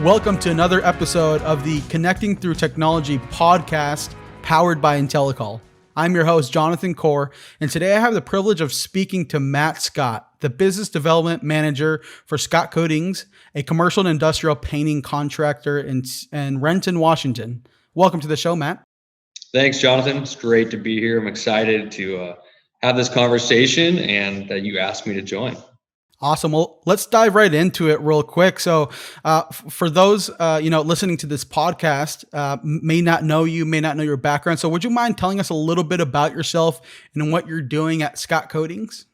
Welcome to another episode of the Connecting Through Technology podcast powered by Intellacall. I'm your host, Jonathan Core, and today I have the privilege of speaking to Matt Scott, the Business Development Manager for Scott Coatings, a commercial and industrial painting contractor in Renton, Washington. Welcome to the show, Matt. Thanks, Jonathan. It's great to be here. I'm excited to have this conversation and that you asked me to join. Awesome. Well, let's dive right into it real quick. So for those, listening to this podcast, may not know you, may not know your background. So would you mind telling us a little bit about yourself and what you're doing at Scott Coatings?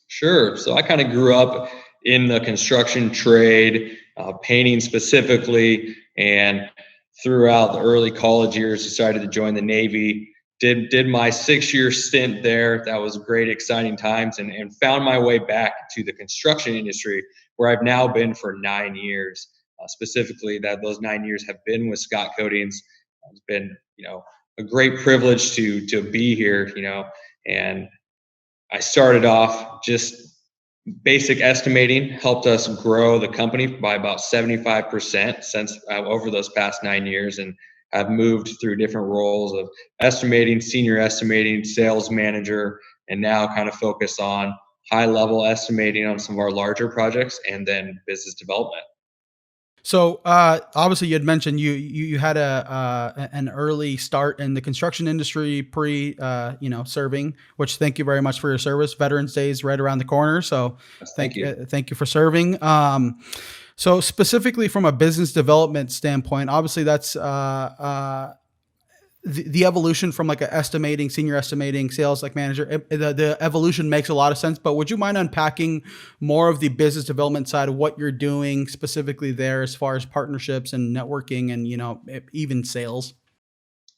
Sure. So I kind of grew up in the construction trade, painting specifically, and throughout the early college years, decided to join the Navy. Did my 6-year stint there. That was great, exciting times, and found my way back to the construction industry, where I've now been for 9 years. Specifically, that those 9 years have been with Scott Coatings. It's been, a great privilege to be here, and I started off just basic estimating, helped us grow the company by about 75% since over those past 9 years, and I've moved through different roles of estimating, senior estimating, sales manager, and now kind of focus on high level estimating on some of our larger projects and then business development. So obviously, you had mentioned you had an early start in the construction industry serving. Which, thank you very much for your service. Veterans Day is right around the corner, so Thank you. Thank you for serving. So specifically from a business development standpoint, obviously that's the evolution from like a senior estimating, sales like manager. The evolution makes a lot of sense. But would you mind unpacking more of the business development side of what you're doing specifically there, as far as partnerships and networking and even sales?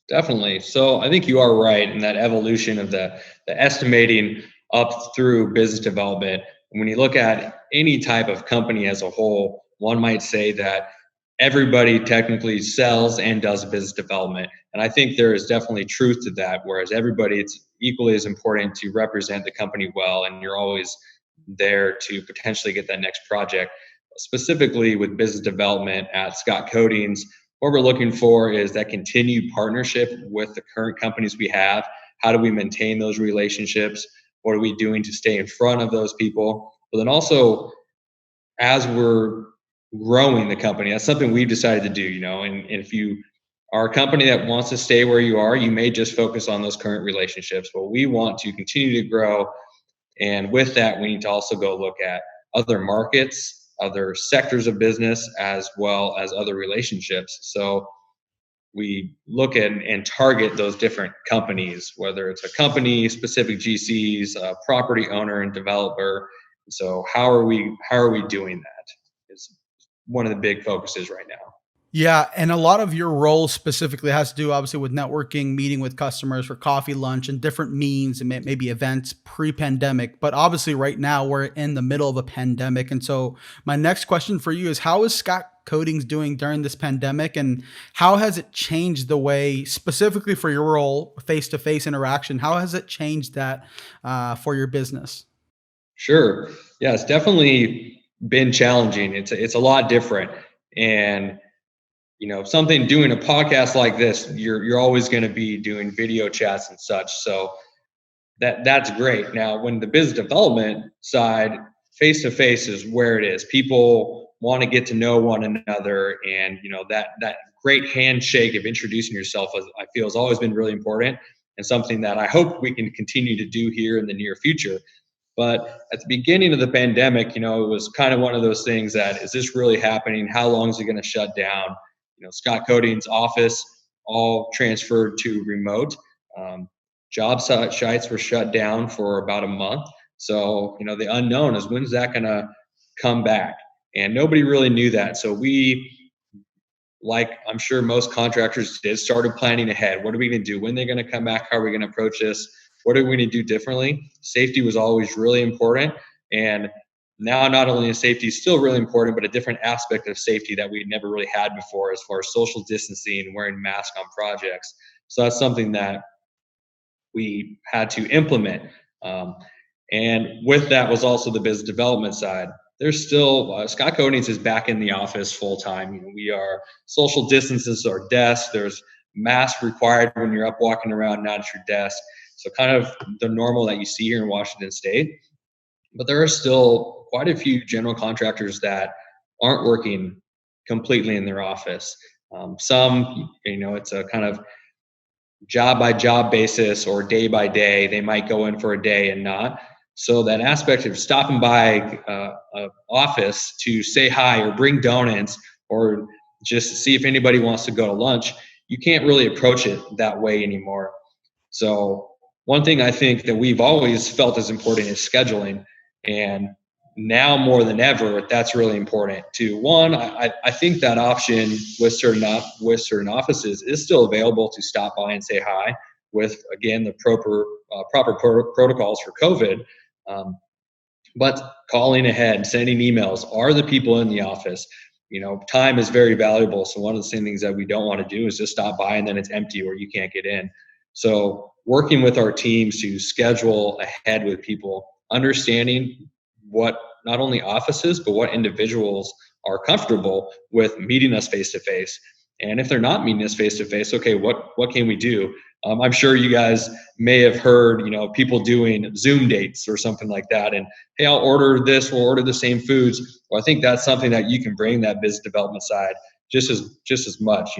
Definitely. So I think you are right in that evolution of the estimating up through business development. When you look at any type of company as a whole, one might say that everybody technically sells and does business development. And I think there is definitely truth to that, whereas everybody, it's equally as important to represent the company well, and you're always there to potentially get that next project. Specifically with business development at Scott Coatings, what we're looking for is that continued partnership with the current companies we have. How do we maintain those relationships? What are we doing to stay in front of those people? But then also, as we're growing the company, that's something we've decided to do, and if you are a company that wants to stay where you are, you may just focus on those current relationships. But we want to continue to grow. And with that, we need to also go look at other markets, other sectors of business, as well as other relationships. So we look at and target those different companies, whether it's a company specific GCs, a property owner and developer. So how are we doing that? Is one of the big focuses right now. Yeah, and a lot of your role specifically has to do obviously with networking, meeting with customers for coffee, lunch, and different means and maybe events pre-pandemic. But obviously right now we're in the middle of a pandemic. And so my next question for you is, how is Scott Coatings doing during this pandemic, and how has it changed the way, specifically for your role, face-to-face interaction, how has it changed that for your business? Sure. Yeah, it's definitely been challenging. It's a lot different. And something doing a podcast like this, you're always going to be doing video chats and such. So that's great. Now, when the business development side, face to face is where it is. People want to get to know one another, and that great handshake of introducing yourself, I feel, has always been really important, and something that I hope we can continue to do here in the near future. But at the beginning of the pandemic, it was kind of one of those things that, is this really happening? How long is it going to shut down? Scott Coatings office all transferred to remote. Job sites were shut down for about a month. So, the unknown is, when's that going to come back? And nobody really knew that. So we, like I'm sure most contractors did, started planning ahead. What are we going to do? When they're going to come back? How are we going to approach this? What are we going to do differently? Safety was always really important. And now not only is safety still really important, but a different aspect of safety that we never really had before, as far as social distancing and wearing masks on projects. So that's something that we had to implement. And with that was also the business development side. there's still Scott Codings is back in the office full time. We are social distances our desk. There's mask required when you're up walking around, not at your desk. So kind of the normal that you see here in Washington State. But there are still quite a few general contractors that aren't working completely in their office. Some, it's a kind of job by job basis or day by day. They might go in for a day and not. So that aspect of stopping by a office to say hi or bring donuts or just see if anybody wants to go to lunch, you can't really approach it that way anymore. So one thing I think that we've always felt is important is scheduling. And now more than ever, that's really important too. One, I think that option with certain offices is still available to stop by and say hi with, again, the proper protocols for COVID. Um, but calling ahead, sending emails, are the people in the office? Time is very valuable. So one of the same things that we don't want to do is just stop by and then it's empty or you can't get in. So working with our teams to schedule ahead with people, understanding what not only offices, but what individuals are comfortable with meeting us face to face. And if they're not meeting us face to face, okay, what can we do? I'm sure you guys may have heard, people doing Zoom dates or something like that. And hey, I'll order this, we'll order the same foods. Well, I think that's something that you can bring that business development side just as much.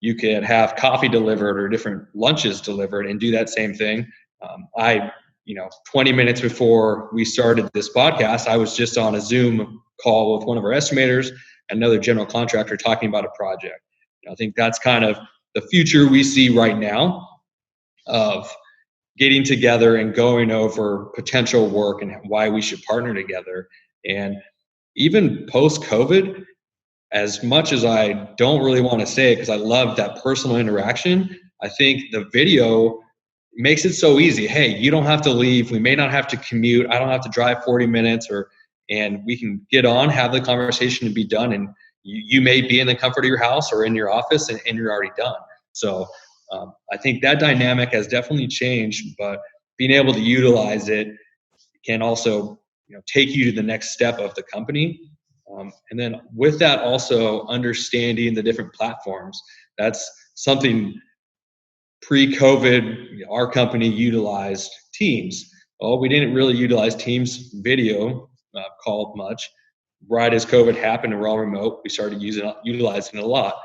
You could have coffee delivered or different lunches delivered and do that same thing. 20 minutes before we started this podcast, I was just on a Zoom call with one of our estimators, another general contractor talking about a project. I think that's kind of the future we see right now of getting together and going over potential work and why we should partner together. And even post COVID, as much as I don't really want to say it because I love that personal interaction, I think the video makes it so easy. Hey, you don't have to leave. We may not have to commute. I don't have to drive 40 minutes and we can get on, have the conversation and be done. And you may be in the comfort of your house or in your office and you're already done. So I think that dynamic has definitely changed, but being able to utilize it can also take you to the next step of the company. And then with that, also understanding the different platforms. That's something pre-COVID, our company utilized Teams. Oh, we didn't really utilize Teams video call much. Right as COVID happened and we're all remote, we started utilizing it a lot.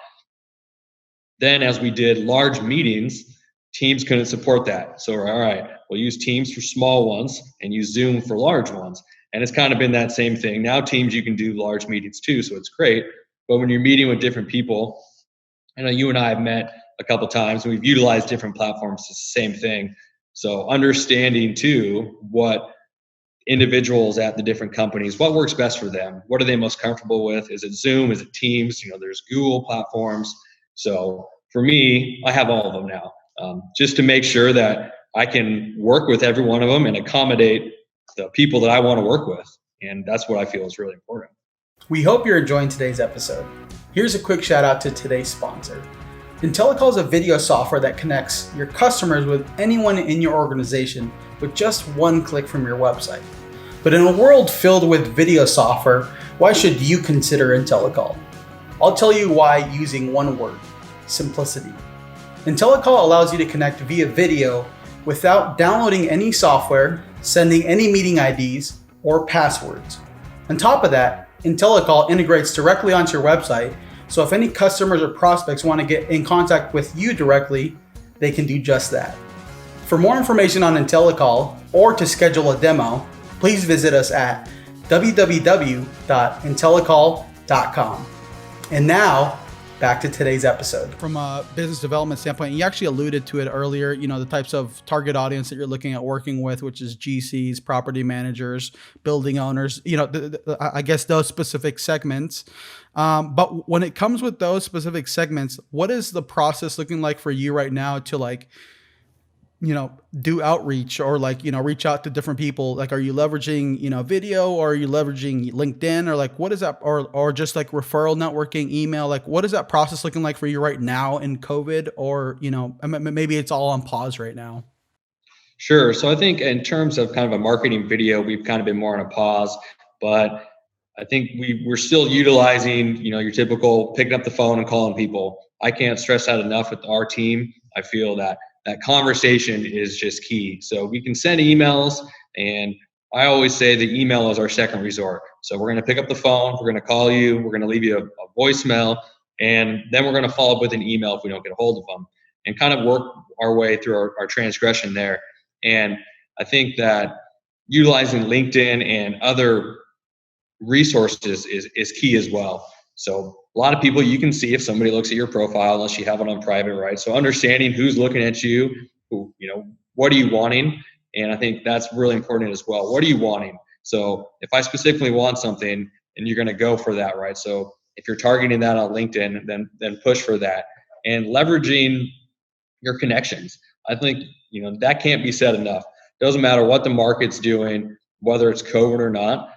Then as we did large meetings, Teams couldn't support that. So all right, we'll use Teams for small ones and use Zoom for large ones. And it's kind of been that same thing. Now Teams, you can do large meetings too, so it's great. But when you're meeting with different people, I know you and I have met a couple times and we've utilized different platforms. It's the same thing. So understanding too what individuals at the different companies, what works best for them? What are they most comfortable with? Is it Zoom? Is it Teams? There's Google platforms. So for me, I have all of them now, just to make sure that I can work with every one of them and accommodate the people that I want to work with. And that's what I feel is really important. We hope you're enjoying today's episode. Here's a quick shout out to today's sponsor. Intellacall is a video software that connects your customers with anyone in your organization with just one click from your website. But in a world filled with video software, why should you consider Intellacall? I'll tell you why using one word: simplicity. Intellacall allows you to connect via video without downloading any software, sending any meeting IDs, or passwords. On top of that, Intellacall integrates directly onto your website, so if any customers or prospects want to get in contact with you directly, they can do just that. For more information on Intellacall or to schedule a demo, please visit us at www.intellacall.com. And now, back to today's episode. From a business development standpoint, you actually alluded to it earlier, the types of target audience that you're looking at working with, which is GCs, property managers, building owners, I guess those specific segments. But when it comes with those specific segments, what is the process looking like for you right now to do outreach or reach out to different people? Are you leveraging, video, or are you leveraging LinkedIn, or what is that? Or just referral networking, email? What is that process looking like for you right now in COVID, or, maybe it's all on pause right now? Sure. So I think in terms of kind of a marketing video, we've kind of been more on a pause, but I think we're still utilizing, your typical picking up the phone and calling people. I can't stress that enough with our team. I feel that that conversation is just key. So we can send emails, and I always say the email is our second resort. So we're going to pick up the phone, we're going to call you, we're going to leave you a voicemail, and then we're going to follow up with an email if we don't get a hold of them, and kind of work our way through our transgression there. And I think that utilizing LinkedIn and other resources is key as well. So a lot of people, you can see if somebody looks at your profile, unless you have it on private, right? So understanding who's looking at you, what are you wanting? And I think that's really important as well. What are you wanting? So if I specifically want something, and you're going to go for that, right? So if you're targeting that on LinkedIn, then push for that, and leveraging your connections. I think that can't be said enough. Doesn't matter what the market's doing, whether it's COVID or not.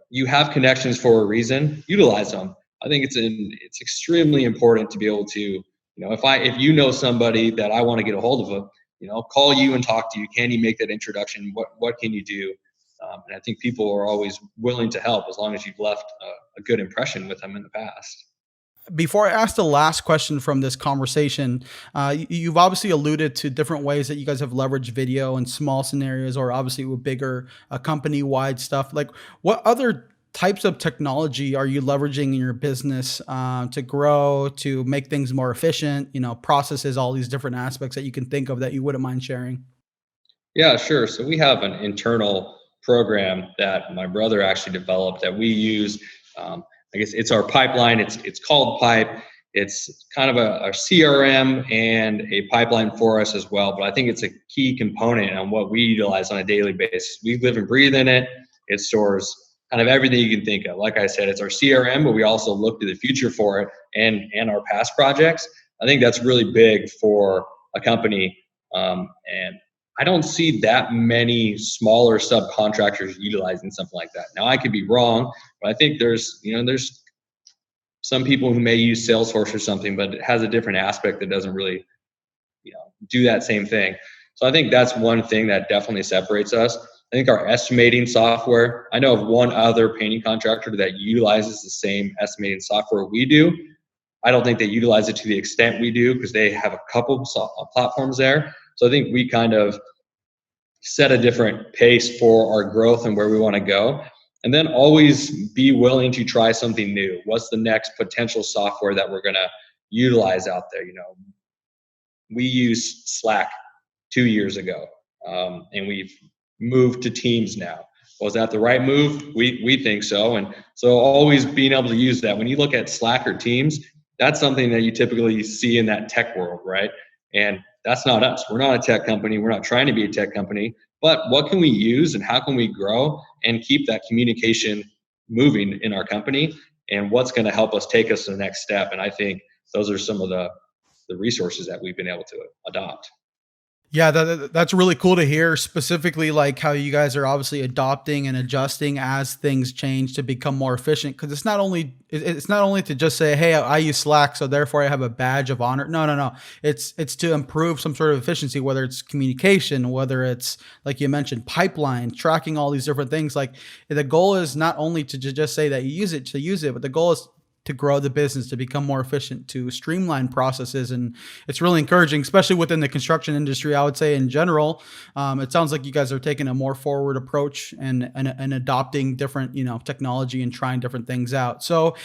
You have connections for a reason. Utilize them. I think it's extremely important to be able to, if you know somebody that I want to get a hold of them, call you and talk to you. Can you make that introduction? What can you do? And I think people are always willing to help as long as you've left a good impression with them in the past. Before I ask the last question from this conversation, you've obviously alluded to different ways that you guys have leveraged video in small scenarios, or obviously with bigger company-wide stuff. Like, what other types of technology are you leveraging in your business to grow, to make things more efficient? Processes, all these different aspects that you can think of that you wouldn't mind sharing. Yeah, sure. So we have an internal program that my brother actually developed that we use. I guess it's our pipeline. It's called Pipe. It's kind of a CRM and a pipeline for us as well. But I think it's a key component on what we utilize on a daily basis. We live and breathe in it. It stores kind of everything you can think of. Like I said, it's our CRM, but we also look to the future for it, and our past projects. I think that's really big for a company. And I don't see that many smaller subcontractors utilizing something like that. Now I could be wrong, but I think there's some people who may use Salesforce or something, but it has a different aspect that doesn't really, do that same thing. So I think that's one thing that definitely separates us. I think our estimating software, I know of one other painting contractor that utilizes the same estimating software we do. I don't think they utilize it to the extent we do, because they have a couple of platforms there. So I think we kind of set a different pace for our growth and where we want to go. And then always be willing to try something new. What's the next potential software that we're going to utilize out there? We used Slack 2 years ago, and we've moved to Teams now. Was that the right move? We think so. And so always being able to use that. When you look at Slack or Teams, that's something that you typically see in that tech world, right? And that's not us. We're not a tech company. We're not trying to be a tech company. But what can we use, and how can we grow and keep that communication moving in our company? And what's going to help us take us to the next step? And I think those are some of the resources that we've been able to adopt. Yeah, that's really cool to hear, specifically like how you guys are obviously adopting and adjusting as things change to become more efficient. Because it's not only to just say, "Hey, I use Slack, so therefore I have a badge of honor." No, no, no. It's to improve some sort of efficiency, whether it's communication, whether it's like you mentioned, pipeline, tracking all these different things. Like, the goal is not only to just say that you use it to use it, but the goal is to grow the business, to become more efficient, to streamline processes. And it's really encouraging, especially within the construction industry. I would say in general, it sounds like you guys are taking a more forward approach, and adopting different, technology, and trying different things out. So,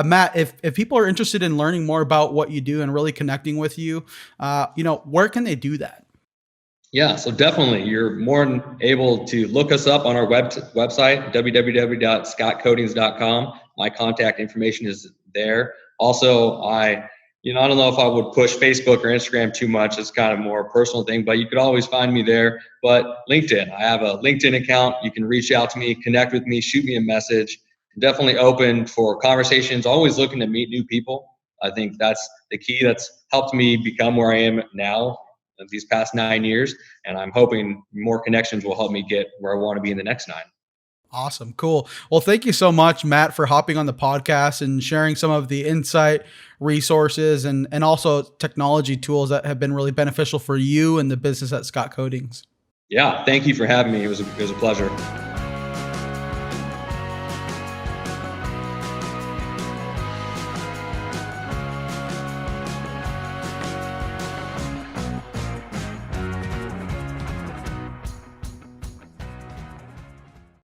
Matt, if people are interested in learning more about what you do and really connecting with you, where can they do that? Yeah, so definitely you're more than able to look us up on our website, www.scottcoatings.com. My contact information is there. Also, I don't know if I would push Facebook or Instagram too much. It's kind of more a personal thing, but you could always find me there. But LinkedIn, I have a LinkedIn account. You can reach out to me, connect with me, shoot me a message. I'm definitely open for conversations, always looking to meet new people. I think that's the key. That's helped me become where I am now these past 9 years. And I'm hoping more connections will help me get where I want to be in the next 9. Awesome. Cool. Well, thank you so much, Matt, for hopping on the podcast and sharing some of the insight, resources, and also technology tools that have been really beneficial for you and the business at Scott Coatings. Yeah, thank you for having me. It was a pleasure.